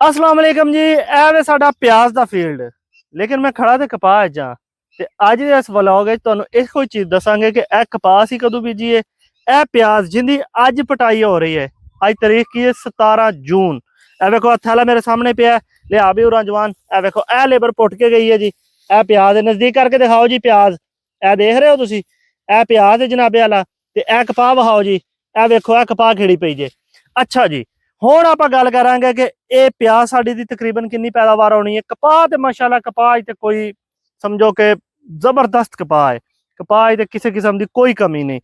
अस्सलाम वालेकुम जी। ਇਹ ਵੇ ਸਾਡਾ ਪਿਆਜ਼ ਦਾ ਫੀਲਡ, ਲੇਕਿਨ ਮੈਂ ਖੜਾ ਤੇ ਕਪਾਹ ਜਾਂ ਤੇ ਅੱਜ ਦੇ ਇਸ ਵਲੌਗ ਵਿੱਚ ਤੁਹਾਨੂੰ ਇਹੋ ਚੀਜ਼ ਦੱਸਾਂਗੇ ਕਿ ਇਹ ਕਪਾਹ ਸੀ ਕਦੋਂ ਬੀਜੀਏ। ਇਹ ਪਿਆਜ਼ ਜਿੰਦੀ ਅੱਜ ਪਟਾਈ ਹੋ ਰਹੀ ਹੈ। ਅੱਜ ਤਾਰੀਖ ਕੀ ਹੈ 17 ਜੂਨ। ਇਹ ਵੇਖੋ ਥੈਲਾ ਮੇਰੇ ਸਾਹਮਣੇ ਪਿਆ, ਲਿਆ ਵੀ ਉਰਾਂ ਜਵਾਨ। ਇਹ ਵੇਖੋ ਇਹ ਲੇਬਰ ਪੁੱਟ ਕੇ ਗਈ ਹੈ ਜੀ। ਇਹ ਪਿਆਜ਼ ਦੇ ਨਜ਼ਦੀਕ ਕਰਕੇ ਦਿਖਾਓ ਜੀ ਪਿਆਜ਼। ਇਹ ਦੇਖ ਰਹੇ ਹੋ ਤੁਸੀਂ, ਇਹ ਪਿਆਜ਼ ਹੈ ਜਨਾਬੇ ਵਾਲਾ। ਤੇ ਇਹ ਕਪਾਹ ਵਿਖਾਓ ਜੀ। ਇਹ ਵੇਖੋ ਇਹ ਕਪਾਹ ਖਿੜੀ ਪਈ ਜੇ। ਅੱਛਾ ਜੀ, ਹੁਣ ਆਪਾਂ ਗੱਲ ਕਰਾਂਗੇ ਕਿ ਇਹ ਪਿਆਜ਼ ਸਾਡੀ ਦੀ ਤਕਰੀਬਨ ਕਿੰਨੀ ਪੈਦਾਵਾਰ ਹੋਣੀ ਹੈ। ਕਪਾਹ ਤੇ ਮਾਸ਼ਾਅੱਲਾ ਕਪਾਹ ਤੇ ਕੋਈ ਸਮਝੋ ਕਿ ਜ਼ਬਰਦਸਤ ਕਪਾਹ ਹੈ। ਕਪਾਹ ਤੇ ਕਿਸੇ ਕਿਸਮ ਦੀ ਕੋਈ ਕਮੀ ਨਹੀਂ।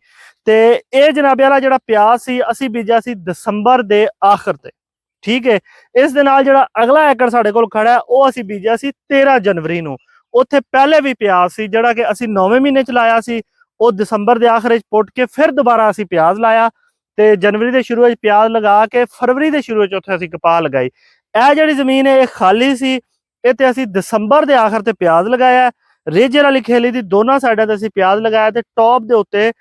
ਤੇ ਇਹ ਜਨਾਬੇ ਵਾਲਾ ਜਿਹੜਾ ਪਿਆਜ਼ ਸੀ ਅਸੀਂ ਬੀਜਿਆ ਸੀ ਦਸੰਬਰ ਦੇ ਆਖਰ ਤੇ, ਠੀਕ ਹੈ। ਇਸ ਦੇ ਨਾਲ ਜਿਹੜਾ ਅਗਲਾ ਏਕੜ ਸਾਡੇ ਕੋਲ ਖੜਾ ਹੈ ਉਹ ਅਸੀਂ ਬੀਜਿਆ ਸੀ 13 ਜਨਵਰੀ ਨੂੰ। ਉੱਥੇ ਪਹਿਲੇ ਵੀ ਪਿਆਜ਼ ਸੀ ਜਿਹੜਾ ਕਿ ਅਸੀਂ 9ਵੇਂ ਮਹੀਨੇ ਚ ਲਾਇਆ ਸੀ। ਉਹ ਦਸੰਬਰ ਦੇ ਆਖਰ ਵਿੱਚ ਪੁੱਟ ਕੇ ਫਿਰ ਦੁਬਾਰਾ ਅਸੀਂ ਪਿਆਜ਼ ਲਾਇਆ ਤੇ ਜਨਵਰੀ ਦੇ ਸ਼ੁਰੂ ਵਿੱਚ ਪਿਆਜ਼ ਲਗਾ ਕੇ ਫਰਵਰੀ ਦੇ ਸ਼ੁਰੂ ਵਿੱਚ ਉੱਥੇ ਅਸੀਂ ਕਪਾਹ ਲਗਾਈ। ਇਹ ਜਿਹੜੀ ਜ਼ਮੀਨ ਹੈ ਇਹ ਖਾਲੀ ਸੀ, ਇਹ ਤੇ ਅਸੀਂ ਦਸੰਬਰ ਦੇ ਆਖਰ ਤੇ ਪਿਆਜ਼ ਲਗਾਇਆ। ਰੇਜਰ ਵਾਲੀ ਖੇਲੀ ਦੀ ਦੋਨਾਂ ਸਾਈਡਾਂ ਤੇ ਅਸੀਂ ਪਿਆਜ਼ ਲਗਾਇਆ ਤੇ ਟੌਪ ਦੇ ਉੱਤੇ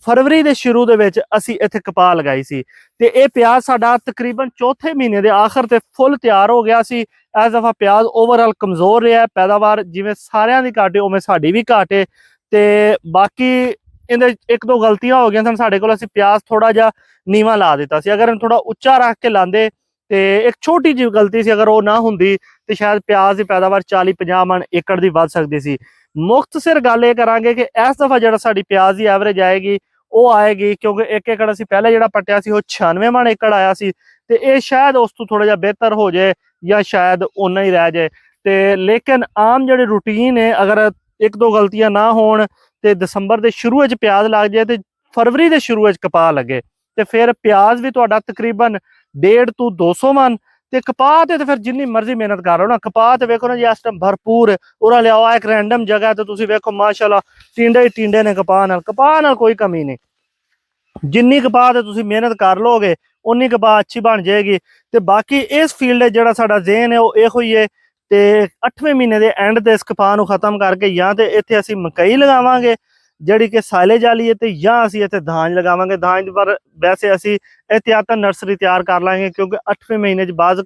ਫਰਵਰੀ ਦੇ ਸ਼ੁਰੂ ਦੇ ਵਿੱਚ ਅਸੀਂ ਇੱਥੇ ਕਪਾਹ ਲਗਾਈ ਸੀ। ਤੇ ਇਹ ਪਿਆਜ਼ ਸਾਡਾ ਤਕਰੀਬਨ ਚੌਥੇ ਮਹੀਨੇ ਦੇ ਆਖਰ ਤੇ ਫੁੱਲ ਤਿਆਰ ਹੋ ਗਿਆ ਸੀ। ਇਸ ਦਫਾ ਪਿਆਜ਼ ਓਵਰਆਲ ਕਮਜ਼ੋਰ ਰਿਹਾ, ਪੈਦਾਵਾਰ ਜਿਵੇਂ ਸਾਰਿਆਂ ਦੀ ਘਾਟੇ ਉਵੇਂ ਸਾਡੀ ਵੀ ਘਾਟੇ। ਤੇ ਬਾਕੀ ਇਹਦੇ ਇੱਕ ਦੋ ਗਲਤੀਆਂ ਹੋ ਗਈਆਂ ਸਨ ਸਾਡੇ ਕੋਲ। ਅਸੀਂ ਪਿਆਜ਼ ਥੋੜਾ ਜਿਹਾ ਨੀਵਾ ਲਾ ਦਿੱਤਾ ਸੀ, ਅਗਰ ਥੋੜਾ ਉੱਚਾ ਰੱਖ ਕੇ ਲਾਂਦੇ ਤੇ ਇੱਕ ਛੋਟੀ ਜਿਹੀ ਗਲਤੀ ਸੀ, ਅਗਰ ਉਹ ਨਾ ਹੁੰਦੀ ਤੇ ਸ਼ਾਇਦ ਪਿਆਜ਼ ਦੀ ਪੈਦਾਵਾਰ 40-50 ਮਣ ਏਕੜ ਦੀ ਵੱਧ ਸਕਦੀ ਸੀ। ਮੁਖਤਸਰ ਗੱਲ ਇਹ ਕਰਾਂਗੇ ਕਿ ਇਸ ਦਫਾ ਜਿਹੜਾ ਸਾਡੀ ਪਿਆਜ਼ ਦੀ ਐਵਰੇਜ ਆਏਗੀ ਉਹ ਆਏਗੀ, ਕਿਉਂਕਿ ਇੱਕ ਏਕੜ ਅਸੀਂ ਪਹਿਲੇ ਜਿਹੜਾ ਪੱਟਿਆ ਸੀ ਉਹ 96 ਮਣ ਏਕੜ ਆਇਆ ਸੀ ਤੇ ਇਹ ਸ਼ਾਇਦ ਉਸ ਤੋਂ ਥੋੜਾ ਜਿਹਾ ਬਿਹਤਰ ਹੋ ਜਾਏ ਜਾਂ ਸ਼ਾਇਦ ਓਨਾ ਹੀ ਰਹਿ ਜਾਏ। ਤੇ ਲੇਕਿਨ ਆਮ ਜਿਹੜੇ ਰੂਟੀਨ ਹੈ, ਅਗਰ ਇੱਕ ਦੋ ਗਲਤੀਆਂ ਨਾ ਹੋਣ ਤੇ ਦਸੰਬਰ ਦੇ ਸ਼ੁਰੂ ਵਿੱਚ ਪਿਆਜ਼ ਲੱਗ ਜਾਏ ਤੇ ਫਰਵਰੀ ਦੇ ਸ਼ੁਰੂ ਵਿੱਚ ਕਪਾਹ ਲੱਗੇ ਤੇ ਫਿਰ ਪਿਆਜ਼ ਵੀ ਤੁਹਾਡਾ ਤਕਰੀਬਨ 150 ਤੋਂ 200 ਮਨ। ਤੇ ਕਪਾਹ ਤੇ ਫਿਰ ਜਿੰਨੀ ਮਰਜ਼ੀ ਮਿਹਨਤ ਕਰ ਲਓ ਨਾ, ਕਪਾਹ ਤੇ ਵੇਖੋ ਨਾ ਜੀ ਇਸ ਟਾਈਮ ਭਰਪੂਰ ਉਰਾ ਲਿਆਓ ਇੱਕ ਰੈਂਡਮ ਜਗ੍ਹਾ ਤੇ ਤੁਸੀਂ ਵੇਖੋ ਮਾਸ਼ਾਅੱਲਾ ਟਿੰਡੇ ਹੀ ਟਿੰਡੇ ਨੇ ਕਪਾਹ ਨਾਲ ਕੋਈ ਕਮੀ ਨਹੀਂ। ਜਿੰਨੀ ਕਪਾਹ ਤੇ ਤੁਸੀਂ ਮਿਹਨਤ ਕਰ ਲੋਗੇ ਉਨੀ ਕਪਾਹ ਅੱਛੀ ਬਣ ਜਾਏਗੀ। ਤੇ ਬਾਕੀ ਇਸ ਫੀਲਡ ਜਿਹੜਾ ਸਾਡਾ ਜ਼ੇਨ ਹੈ ਉਹ ਇਹੋ ਹੀ ਹੈ। ਤੇ 8ਵੇਂ ਮਹੀਨੇ ਦੇ ਐਂਡ ਤੇ ਇਸ ਕਪਾਹ ਨੂੰ ਖਤਮ ਕਰਕੇ ਜਾਂ ਤੇ ਇੱਥੇ ਅਸੀਂ ਮਕਈ ਲਗਾਵਾਂਗੇ ਜਿਹੜੀ ਕਿ ਸਾਇਲੇਜ ਵਾਲੀ ਹੈ, ਤੇ ਜਾਂ ਅਸੀਂ ਇੱਥੇ ਧਾਨ ਲਗਾਵਾਂਗੇ। ਧਾਨ ਪਰ ਵੈਸੇ ਅਸੀਂ एहतियातन नर्सरी तैयार कर लेंगे क्योंकि 8वें महीने बाज़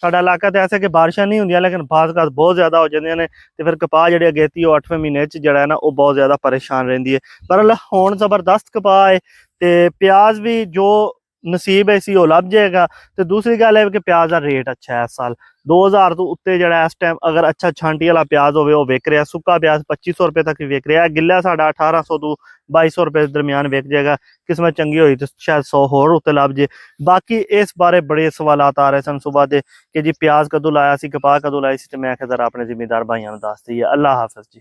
साडा इलाका तो ऐसा कि बारिशां नहीं होंदियां लेकिन बाज़ बहुत ज़्यादा हो जांदियां ने ते फिर कपाह जिहड़ी अगेती वो 8वें महीने जिहड़ा है ना वो बहुत ज़्यादा परेशान रहिंदी है। पर हुण ज़बरदस्त कपाह है ते प्याज भी जो नसीब है इसी वो लभ जाएगा। तो दूसरी गल है कि प्याज का रेट अच्छा है इस साल 2000 तो उत्ते जिहड़ा इस टाइम अगर अच्छा छांटी वाला प्याज होवे वो विक रहा। सुक्का प्याज 2500 रुपये तक भी विक रहा है। गिला साडा 1800 तो 2200 रुपये के दरमियान विक जाएगा। किस्मत चंगी हुई तो शायद 100 होर उत्ते लभ जाए। बाकी इस बारे बड़े सवालात आ रहे सन सुबह के कि जी प्याज कदों लाया सी, कपाह कदों लाई सी, तो मैं जरा अपने जिम्मेदार भाइयों को दस दी है। अल्लाह हाफिज जी।